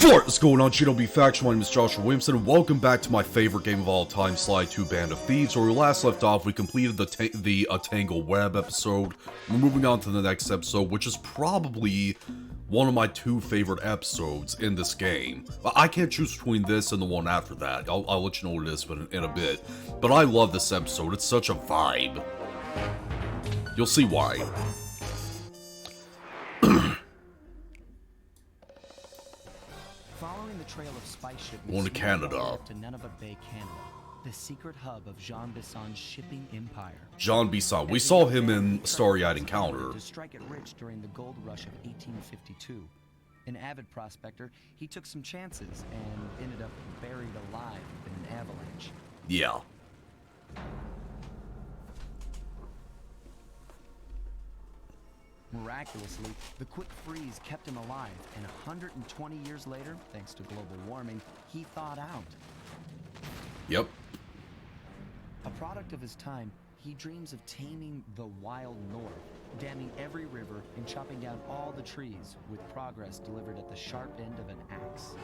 What's going on, Shinobi Faction? My name is Joshua Williamson, and welcome back to my favorite game of all time, Sly 2 Band of Thieves. Where we last left off, we completed the Tangle Web episode. We're moving on to the next episode, which is probably one of my two favorite episodes in this game. I can't choose between this and the one after that. I'll let you know what it is in a bit. But I love this episode. It's such a vibe. You'll see why. Following the trail of spice shipments Going to Canada. to Nunavut Bay, Canada, the secret hub of Jean Bisson's shipping empire. Jean Bisson. We saw him in Starry-Eyed Encounter. To strike it rich during the gold rush of 1852. An avid prospector, he took some chances and ended up buried alive in an avalanche. Yeah. Miraculously, the quick freeze kept him alive, and 120 years later, thanks to global warming, he thawed out. Yep. A product of his time, he dreams of taming the wild north, damming every river and chopping down all the trees, with progress delivered at the sharp end of an axe.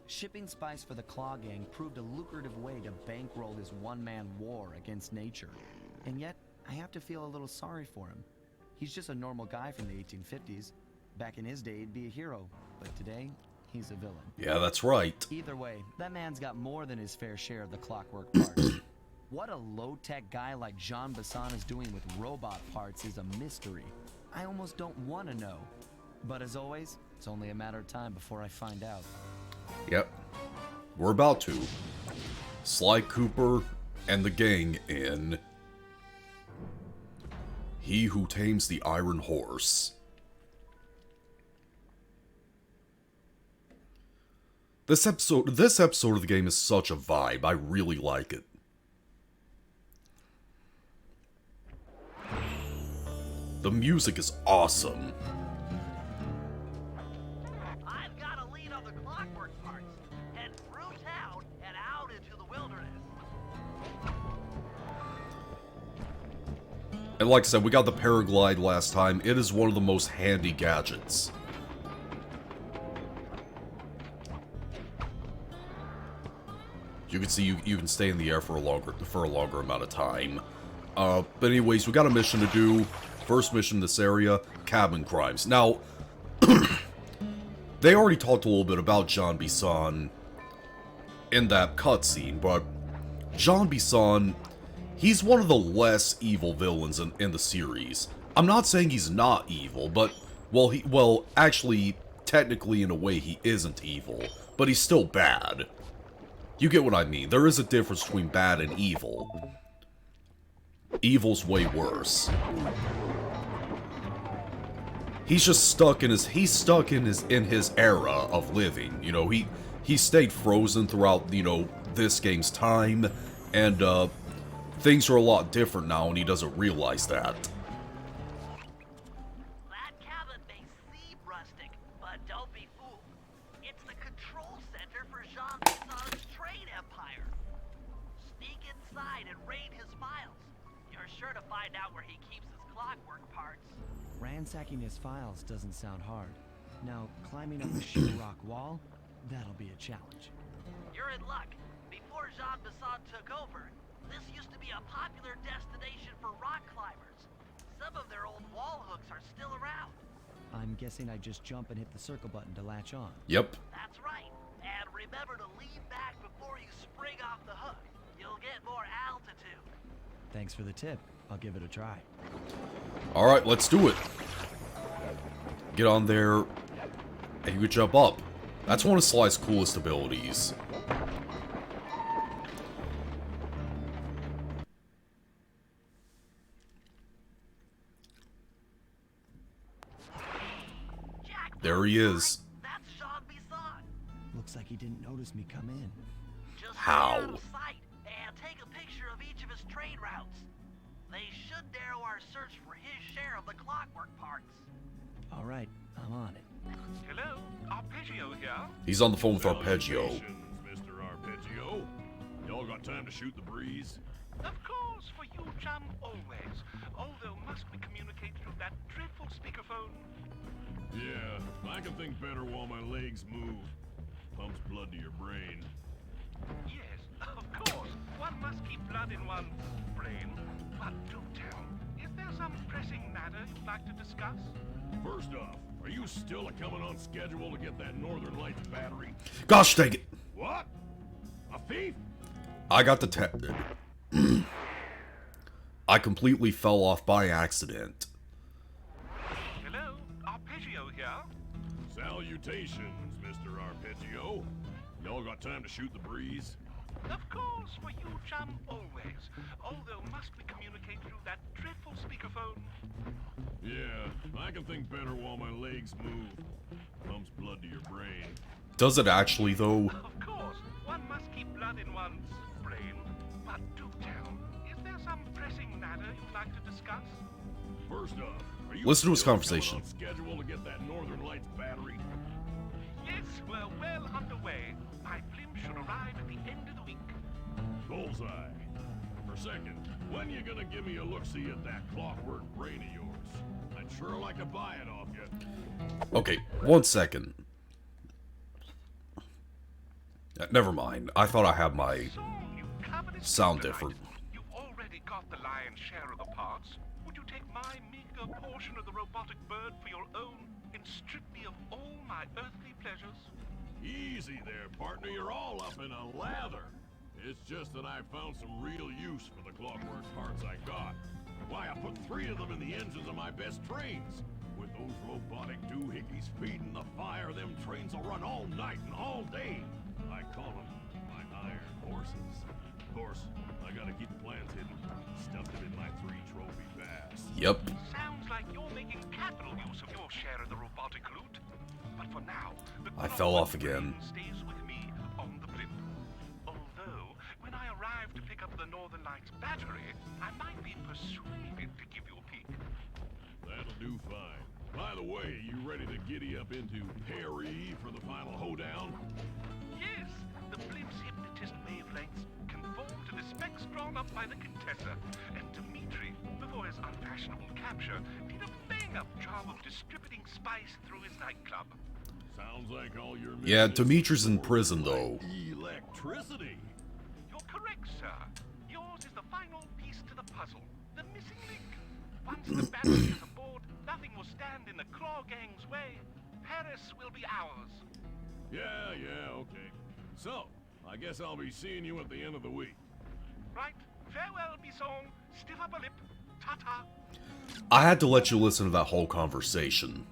Shipping spice for the Claw Gang proved a lucrative way to bankroll his one-man war against nature. And yet, I have to feel a little sorry for him. He's just a normal guy from the 1850s. Back in his day, he'd be a hero, but today, he's a villain. Yeah, that's right. Either way, that man's got more than his fair share of the clockwork parts. What a low-tech guy like Jean Bisson is doing with robot parts is a mystery. I almost don't want to know. But as always, it's only a matter of time before I find out. Yep. We're about to. Sly Cooper and the gang in He Who Tames the Iron Horse. This episode of the game is such a vibe. I really like it. The music is awesome. I've got a lead on the clockwork parts. Head through town and out into the wilderness. And like I said, we got the paraglide last time. It is one of the most handy gadgets. You can see you can stay in the air for a longer amount of time. But anyways, we got a mission to do. First mission in this area, cabin crimes. Now, they already talked a little bit about Jean Bisson in that cutscene, but Jean Bisson, he's one of the less evil villains in the series. I'm not saying he's not evil, but, well, actually, technically, in a way, he isn't evil, but he's still bad. You get what I mean. There is a difference between bad and evil. Evil's way worse. He's just stuck in his era of living. You know, he stayed frozen throughout, you know, this game's time, and things are a lot different now, and he doesn't realize that. That cabin may seem rustic, but don't be fooled. It's the control center for Jean Bisson's trade empire. Sneak inside and raid his files. You're sure to find out where he keeps his clockwork parts. Ransacking his files doesn't sound hard. Now, climbing up the sheer rock wall, that'll be a challenge. You're in luck. Before Jean Bisson took over, this used to be a popular destination for rock climbers. Some of their old wall hooks are still around. I'm guessing I just jump and hit the circle button to latch on. Yep. That's right. And remember to lean back before you spring off the hook. You'll get more altitude. Thanks for the tip. I'll give it a try. Alright, let's do it. Get on there, and you can jump up. That's one of Sly's coolest abilities. Jack, There he is. that's Jean Bisson. Looks like he didn't notice me come in. Just How? stay out of sight and take a picture of each of his trade routes. They should narrow our search for his share of the clockwork parts. All right, I'm on it. Hello, Arpeggio here. He's on the phone with Arpeggio. Salutations, Mr. Arpeggio. Y'all got time to shoot the breeze? Of course. course, for you, chum, always. Although must we communicate through that dreadful speakerphone? Yeah, I can think better while my legs move. Pumps blood to your brain. Yes, of course. One must keep blood in one's brain. But do tell, is there some pressing matter you'd like to discuss? First off, are you still coming on schedule to get that Northern Lights battery? Gosh dang it! What? A thief? I got detected. I completely fell off by accident. Hello, Arpeggio here. Salutations, Mr. Arpeggio. Y'all got time to shoot the breeze? Of course, for you, chum, always. Although must we communicate through that dreadful speakerphone? Yeah, I can think better while my legs move. Pumps blood to your brain. Does it actually, though? Of course, one must keep blood in one's brain. But do tell, is there some pressing matter you'd like to discuss? First off, are you Listen to his still conversation. coming on schedule to get that Northern Lights battery? Yes, we're well underway. My blimp should arrive at the end of the week. Bullseye. For a second, when you gonna give me a look-see at that clockwork brain of yours? I'd sure like to buy it off you. Okay, 1 second. Never mind. I thought I had my So, you covetous sound Israelite, different. You've already got the lion's share of the parts. Would you take my meager portion of the robotic bird for your own and strip me of all my earthly pleasures? Easy there, partner. You're all up in a lather. It's just that I found some real use for the clockwork parts I got. Why, I put 3 of them in the engines of my best trains. With those robotic doohickeys feeding the fire, them trains will run all night and all day. I call them my iron horses. Of course, I gotta keep the plans hidden. Stuffed it in my 3 trophy bass. Yep. Sounds like you're making capital use of your share of the robotic loot. But for now, the I fell off clockwork again. brain stays with me on the blimp. Although, when I arrive to pick up the Northern Lights battery, I might be persuaded to give you a peek. That'll do fine. By the way, you ready to giddy up into Perry for the final hoedown? Yes, the blimp's hypnotist wavelengths conform to the specs drawn up by the Contessa, and Dimitri, before his unfashionable capture, did a bang-up job of distributing spice through his nightclub. Sounds like all your Yeah, mission is Dimitri's in for prison, though. Electricity. You're correct, sir. Yours is the final piece to the puzzle, the missing link. Once the battery is aboard, nothing will stand in the Claw Gang's way. Paris will be ours. Yeah, okay. So, I guess I'll be seeing you at the end of the week. Right? Farewell, Bisson. Stiff upper lip. Ta-ta. I had to let you listen to that whole conversation.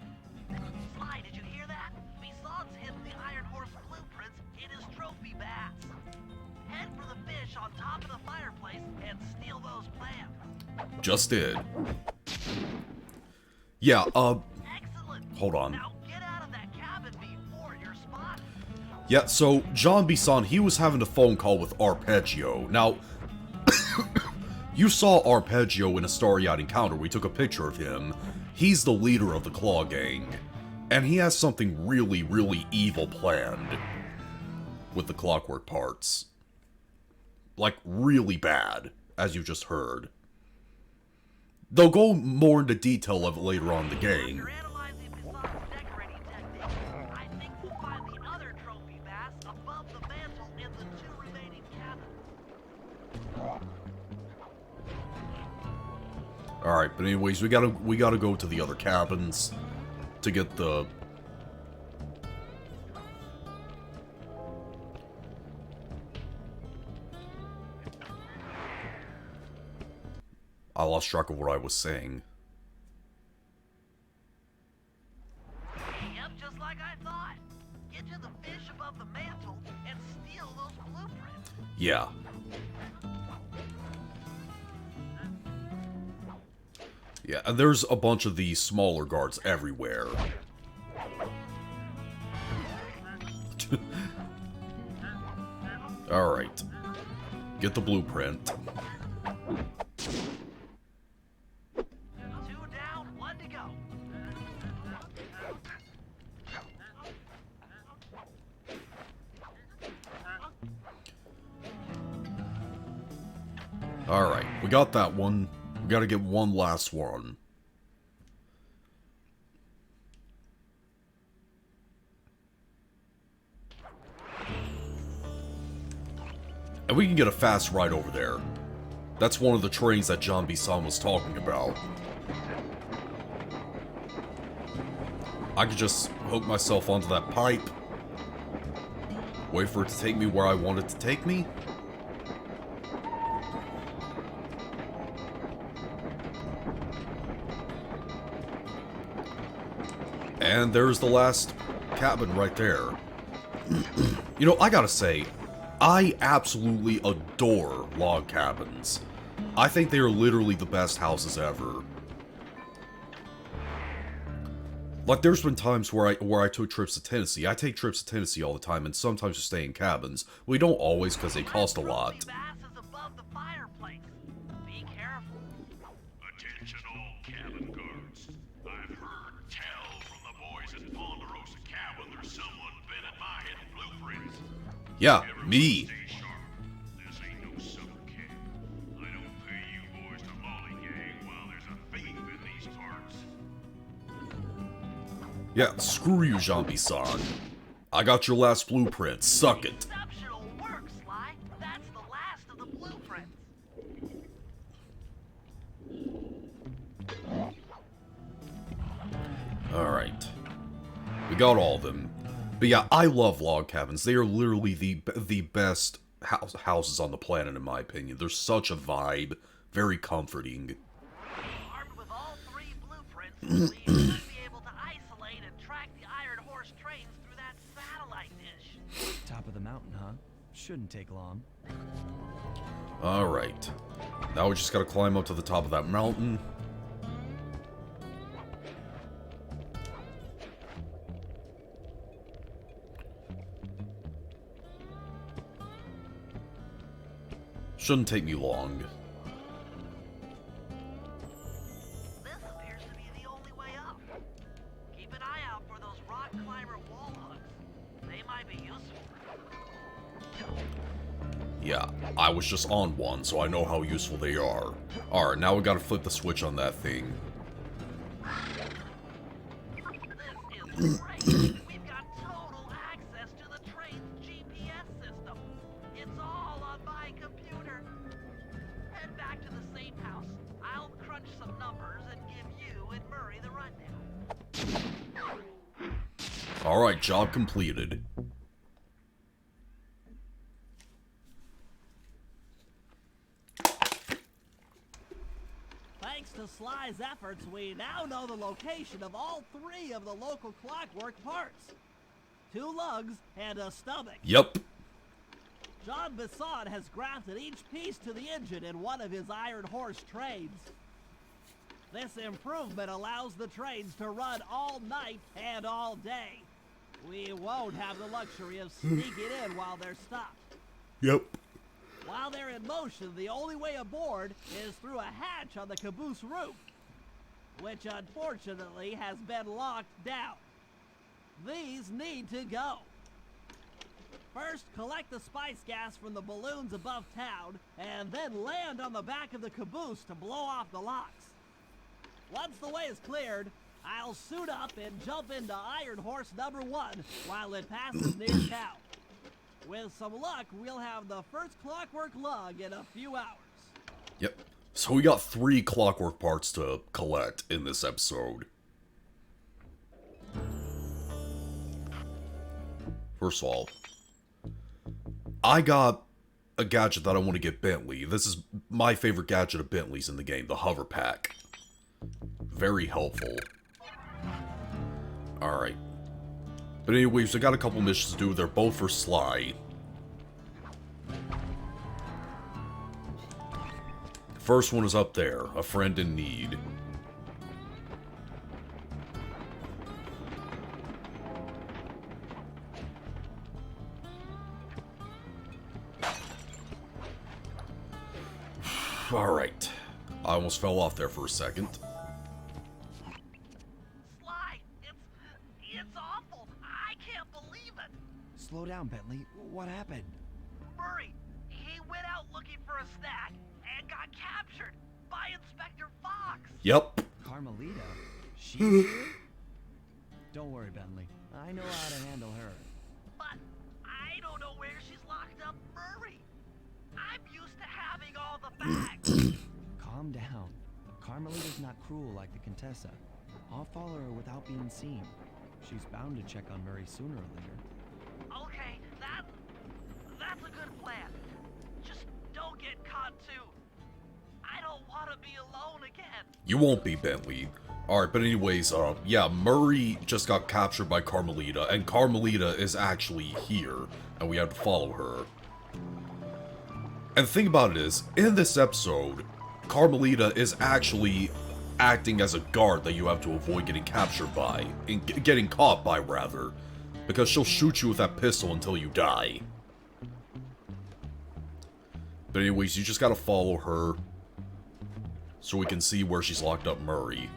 Sly, did you hear that? Bison's hidden the Iron Horse blueprints in his trophy bass. Head for the fish on top of the fireplace and steal those plans. Just did. Yeah, Excellent. hold on. Now get out of that cabin before you're spotted. Yeah, so John Bisson, he was having a phone call with Arpeggio. Now, you saw Arpeggio in a Starry-Eyed Encounter. We took a picture of him. He's the leader of the Claw Gang. And he has something really, really evil planned with the clockwork parts. Like, really bad, as you just heard. They'll go more into detail of it later on in the game. After analyzing Bison's decorating technique, I think we'll find the other trophy bass above the mantle in the 2 remaining cabins. Alright, but anyways, we gotta go to the other cabins to get the... I lost track of what I was saying. Yep, just like I thought. Get to the fish above the mantle and steal those blueprints. Yeah. Yeah, and there's a bunch of these smaller guards everywhere. Alright. Get the blueprint. 2 down, 1 to go. Alright, we got that one. We gotta get one last one. And we can get a fast ride over there. That's one of the trains that John Bisson was talking about. I could just hook myself onto that pipe. Wait for it to take me where I want it to take me. And there's the last cabin right there. You know, I gotta say, I absolutely adore log cabins. I think they are literally the best houses ever. Like, there's been times where I took trips to Tennessee. I take trips to Tennessee all the time, and sometimes we stay in cabins. We don't always, because they cost a lot. Attention all cabin guards. I've heard tell from the boys at Ponderosa Cabin there's someone been at my hidden blueprints. Yeah, me. Stay sharp. This ain't no summer camp. I don't pay you boys to lollygag while there's a thief in these parts. Yeah, screw you, Jean Bisson. I got your last blueprint. Suck it. Exceptional work, Sly. That's the last of the blueprints. Alright. We got all of them. But yeah, I love log cabins. They are literally the best houses on the planet, in my opinion. They're such a vibe. Very comforting. Armed with all three blueprints, we should be able to isolate and track the Iron Horse trains through that satellite dish. Top of the mountain, huh? Shouldn't take long. Alright. Now we just gotta climb up to the top of that mountain. Shouldn't take me long. This appears to be the only way up. Keep an eye out for those rock climber wall hooks. They might be useful. Yeah, I was just on one, so I know how useful they are. Alright, now we gotta flip the switch on that thing. This is great. We've got total access to the train's GPS system. It's all on my computer. Head back to the safe house. I'll crunch some numbers and give you and Murray the rundown. Alright, job completed. Thanks to Sly's efforts, we now know the location of all three of the local clockwork parts. 2 lugs and a stomach. Yep. John Bisson has grafted each piece to the engine in one of his Iron Horse trains. This improvement allows the trains to run all night and all day. We won't have the luxury of sneaking in while they're stopped. Yep. While they're in motion, the only way aboard is through a hatch on the caboose roof, which unfortunately has been locked down. These need to go. First, collect the spice gas from the balloons above town, and then land on the back of the caboose to blow off the locks. Once the way is cleared, I'll suit up and jump into Iron Horse number 1 while it passes near town. With some luck, we'll have the first clockwork lug in a few hours. Yep. So we got 3 clockwork parts to collect in this episode. First of all, I got a gadget that I want to get Bentley. This is my favorite gadget of Bentley's in the game, the hover pack. Very helpful. Alright. But anyways, I got a couple missions to do. They're both for Sly. First one is up there. A friend in need. Alright. I almost fell off there for a second. Sly, it's awful. I can't believe it. Slow down, Bentley. What happened? Murray, he went out looking for a snack and got captured by Inspector Fox. Yep. Carmelita? She's here? Don't worry, Bentley. I know how to handle her. But I don't know where she's locked up Murray. I'm used to having all the facts. Calm down. Carmelita's not cruel like the Contessa. I'll follow her without being seen. She's bound to check on Murray sooner or later. Okay, that's a good plan. Just don't get caught too. I don't want to be alone again. You won't be, Bentley. Alright, but anyways, yeah, Murray just got captured by Carmelita, and Carmelita is actually here, and we have to follow her. And the thing about it is, in this episode, Carmelita is actually acting as a guard that you have to avoid getting captured by, getting caught by, rather, because she'll shoot you with that pistol until you die. But anyways, you just gotta follow her, so we can see where she's locked up Murray.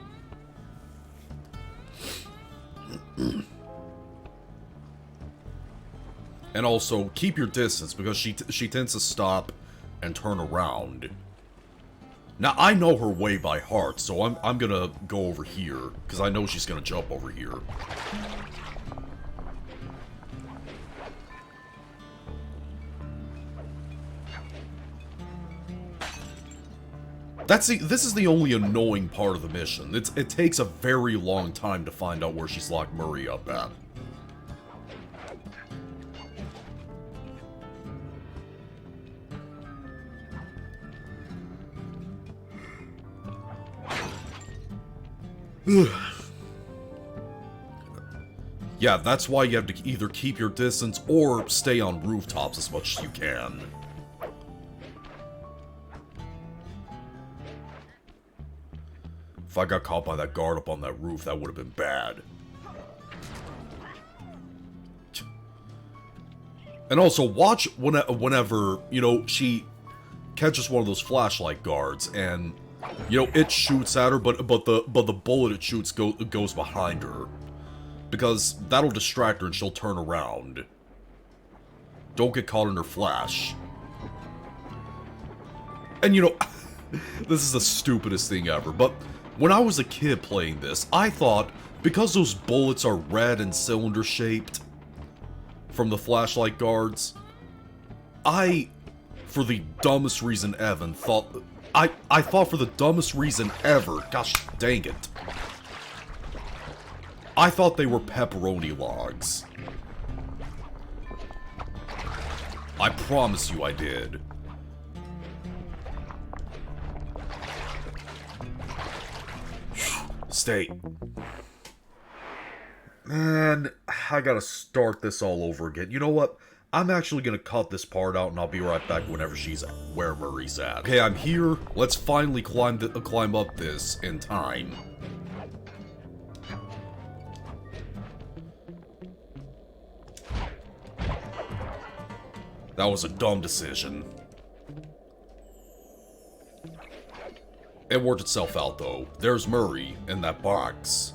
And also, keep your distance, because she tends to stop and turn around. Now, I know her way by heart, so I'm gonna go over here, because I know she's gonna jump over here. This is the only annoying part of the mission. It takes a very long time to find out where she's locked Murray up at. Yeah, that's why you have to either keep your distance or stay on rooftops as much as you can. If I got caught by that guard up on that roof, that would have been bad. And also, watch whenever, you know, she catches one of those flashlight guards, and, you know, it shoots at her, but the bullet it shoots goes behind her. Because that'll distract her and she'll turn around. Don't get caught in her flash. And, you know, this is the stupidest thing ever, but when I was a kid playing this, I thought, because those bullets are red and cylinder-shaped from the flashlight guards, for the dumbest reason ever, I thought for the dumbest reason ever, gosh dang it, I thought they were pepperoni logs. I promise you I did. Stay. Man, I gotta start this all over again. You know what? I'm actually gonna cut this part out and I'll be right back whenever she's at, where Murray's at. Okay, I'm here. Let's finally climb up this in time. That was a dumb decision. It worked itself out, though. There's Murray in that box.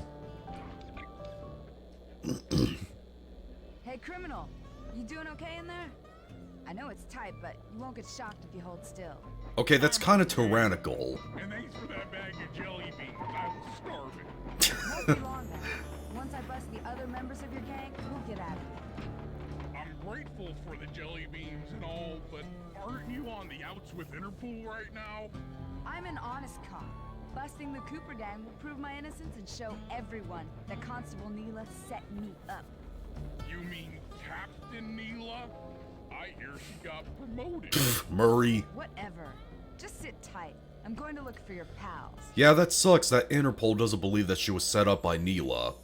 Hey, criminal. You doing okay in there? I know it's tight, but you won't get shocked if you hold still. Okay, that's kind of tyrannical. And thanks for that bag of jelly beans. I was starving. Won't be long then. Once I bust the other members of your gang, we'll get at it. I'm grateful for the jelly beans and all, but aren't you on the outs with Interpol right now? I'm an honest cop. Busting the Cooper gang will prove my innocence and show everyone that Constable Neela set me up. You mean Captain Neela? I hear she got promoted. Murray. Whatever. Just sit tight. I'm going to look for your pals. Yeah, that sucks that Interpol doesn't believe that she was set up by Neela.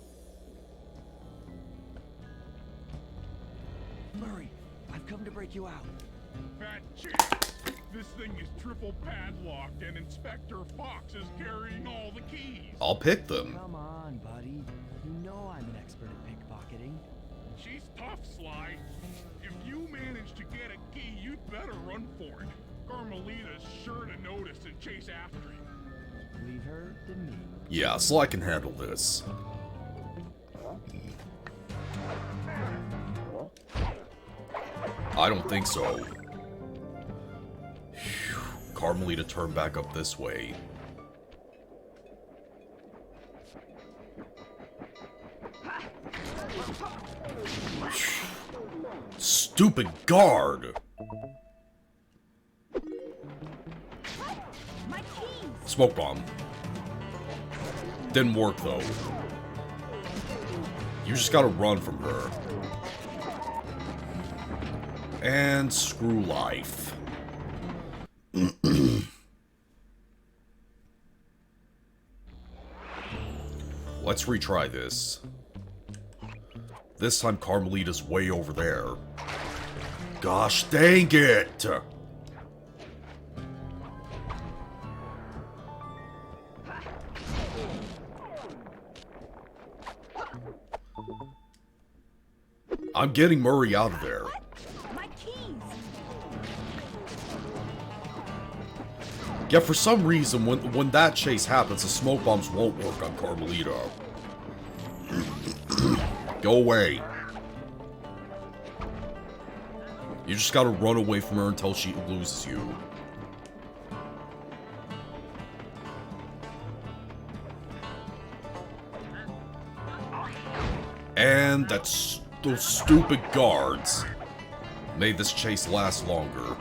Murray, I've come to break you out. Fat chick, this thing is triple padlocked and Inspector Fox is carrying all the keys. I'll pick them. Come on, buddy. You know I'm an expert at pickpocketing. She's tough, Sly. If you manage to get a key, you'd better run for it. Carmelita's sure to notice and chase after you. Leave her to me. Yeah, Sly can handle this. I don't think so. Carmelita turn back up this way. Stupid guard! My keys! Smoke bomb. Didn't work though. You just gotta run from her. And screw life. Let's retry this. This time Carmelita's way over there. Gosh dang it! I'm getting Murray out of there. My keys! Yeah, for some reason, when that chase happens, the smoke bombs won't work on Carmelita. Go away. You just gotta run away from her until she loses you. And that's those stupid guards made this chase last longer.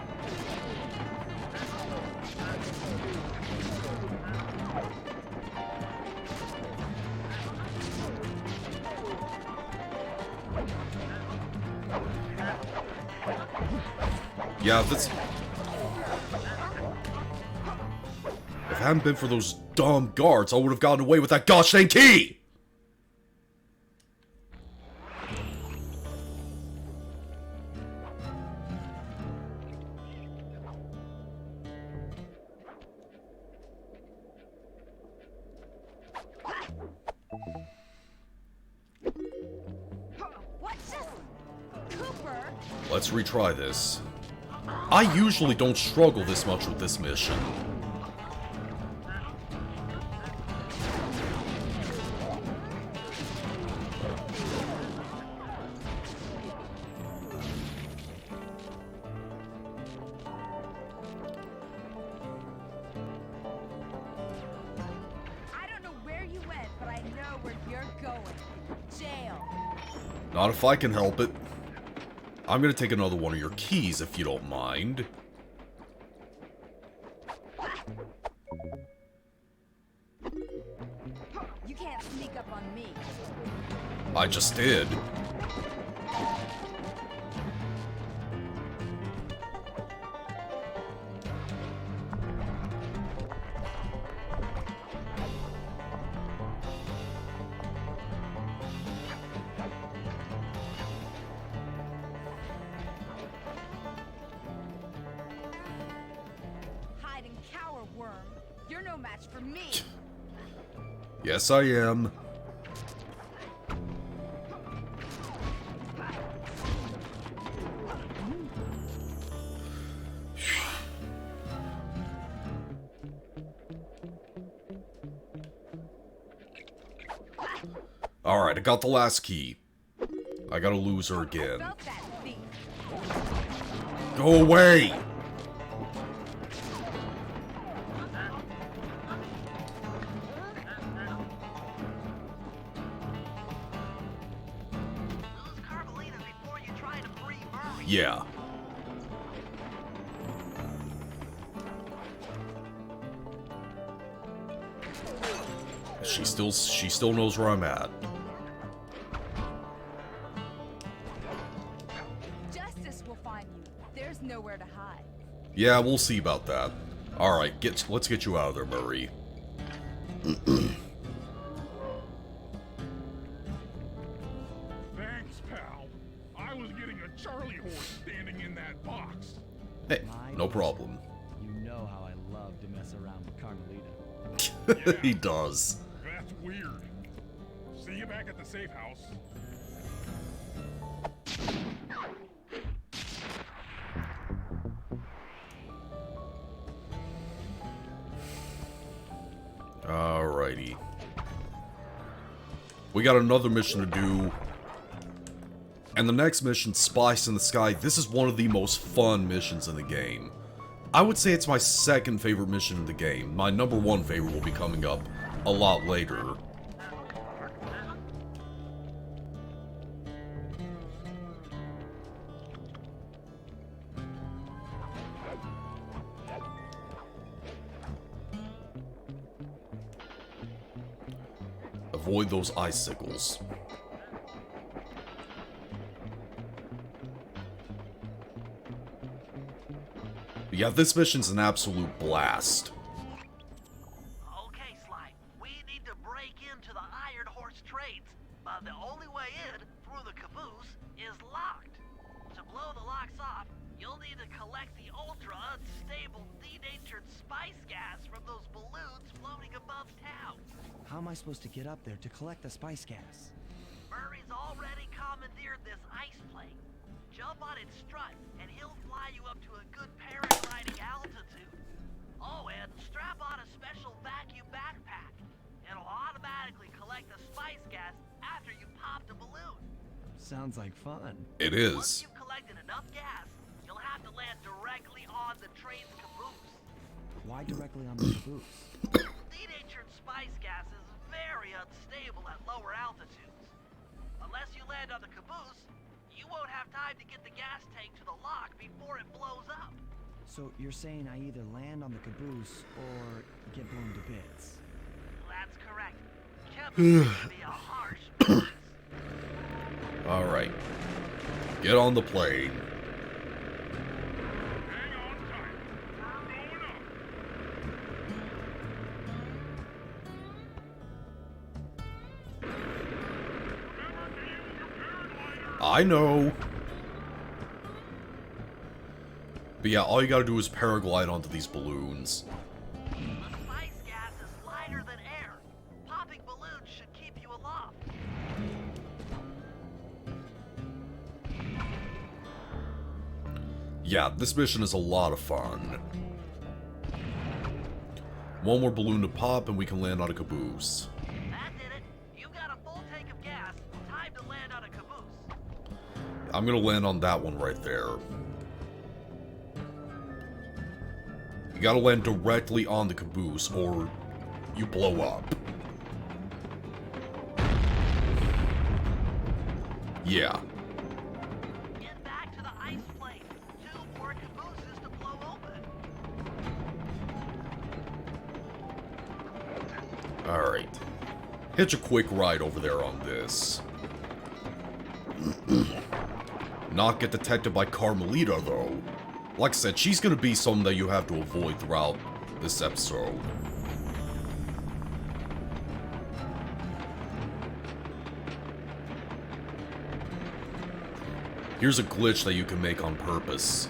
Yeah, this... If it hadn't been for those dumb guards, I would have gotten away with that gosh dang key! What's this? Cooper? Let's retry this. I usually don't struggle this much with this mission. I don't know where you went, but I know where you're going. Jail. Not if I can help it. I'm gonna take another one of your keys if you don't mind. You can't sneak up on me. I just did. Hide and cower, worm. You're no match for me. Yes, I am. Alright, I got the last key. I gotta lose her again. Felt that thief. Go away! Lose Carmelita before you try to free Murray. Yeah. She still knows where I'm at. Justice will find you. There's nowhere to hide. Yeah, we'll see about that. Alright, let's get you out of there, Murray. Thanks, pal. I was getting a Charlie horse standing in that box. Hey, no problem. You know how I love to mess around with Carmelita. He does. That's weird. See you back at the safe house. Alrighty. We got another mission to do. And the next mission, Spice in the Sky, this is one of the most fun missions in the game. I would say it's my second favorite mission in the game. My number one favorite will be coming up a lot later. Avoid those icicles. But yeah, this mission's an absolute blast. Okay, Sly, we need to break into the Iron Horse trades, but the only way in, through the caboose, is locked. To blow the locks off, you'll need to collect the ultra-unstable denatured spice gas from those balloons floating above town. How am I supposed to get up there to collect the spice gas? Murray's already commandeered this ice plane. Jump on its strut, and he'll fly you up to a good paragliding altitude. Oh, and strap on a special vacuum backpack. It'll automatically collect the spice gas after you pop the balloon. Sounds like fun. It Once is. you've collected enough gas, you'll have to land directly on the train's caboose. Why directly on the caboose? Denatured spice gas is very unstable at lower altitudes. Unless you land on the caboose, you won't have time to get the gas tank to the lock before it blows up. So you're saying I either land on the caboose or get blown to bits? That's correct. Chemicals can be a harsh business. Alright. Get on the plane. Hang on tight. We're going up. Remember to use your paraglider. I know. But yeah, all you gotta do is paraglide onto these balloons. The spice gas is lighter than air. Popping balloons should keep you aloft. Yeah, this mission is a lot of fun. One more balloon to pop and we can land on a caboose. That did it. You got a full tank of gas. Time to land on a caboose. I'm gonna land on that one right there. You gotta land directly on the caboose or you blow up. Yeah. Get back to the ice plane. 2 more cabooses to blow open. Alright. Hitch a quick ride over there on this. Not get detected by Carmelita, though. Like I said, she's gonna be someone that you have to avoid throughout this episode. Here's a glitch that you can make on purpose.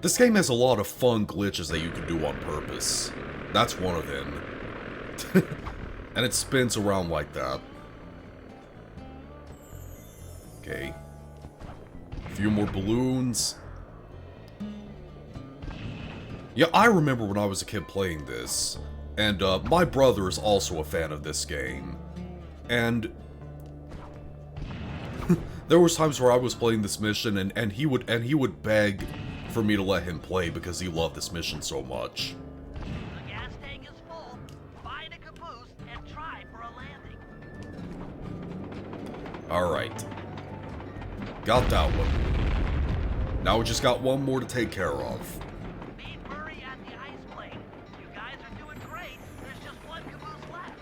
This game has a lot of fun glitches that you can do on purpose. That's one of them. And it spins around like that. Okay. A few more balloons. Yeah, I remember when I was a kid playing this. And my brother is also a fan of this game. And there was times where I was playing this mission and he would beg for me to let him play because he loved this mission so much. The gas tank is full. Find a caboose and try for a landing. Alright. Got that one. Now we just got one more to take care of. Meet Murray at the ice plane. You guys are doing great. There's just one caboose left.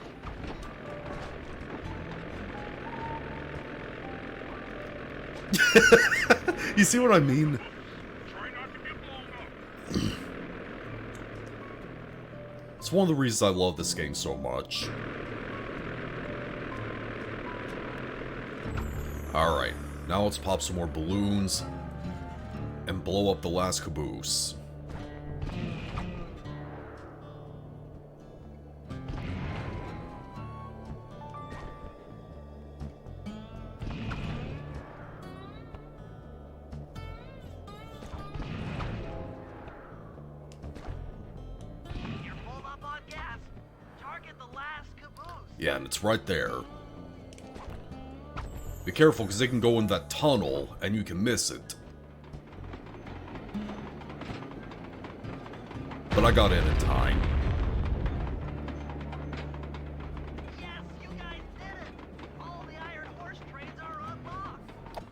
You see what I mean? Try not to get blown up. It's one of the reasons I love this game so much. Alright, now let's pop some more balloons and blow up the last caboose. You're full up on gas. target the last caboose. Yeah, and it's right there. Be careful, because they can go in that tunnel, and you can miss it. But I got in time. Yes, you guys did it. All the Iron Horse trains are unlocked.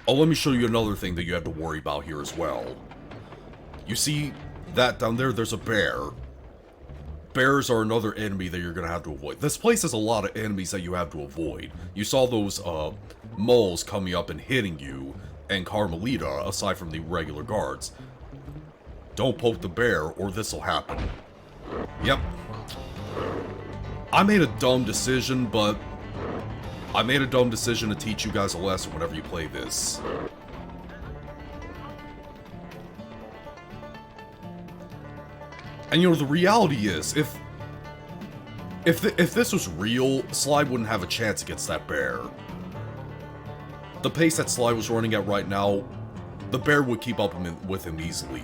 Oh, let me show you another thing that you have to worry about here as well. You see that down there? There's a bear. Bears are another enemy that you're gonna have to avoid. This place has a lot of enemies that you have to avoid. You saw those, moles coming up and hitting you, and Carmelita, aside from the regular guards. Don't poke the bear, or this'll happen. Yep. I made a dumb decision, but I made a dumb decision to teach you guys a lesson whenever you play this. And you know, the reality is, if this was real, Sly wouldn't have a chance against that bear. The pace that Sly was running at right now, the bear would keep up with him easily.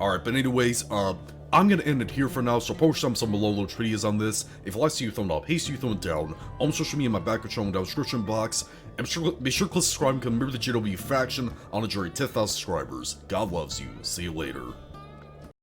Alright, but anyways, I'm gonna end it here for now, so post some below those videos on this. If you like, see you thumb up, hey, see you thumb down. On social media, my background channel down in the description box. And be sure to click subscribe and remember the GW faction on a journey to 10,000 subscribers. God loves you. See you later.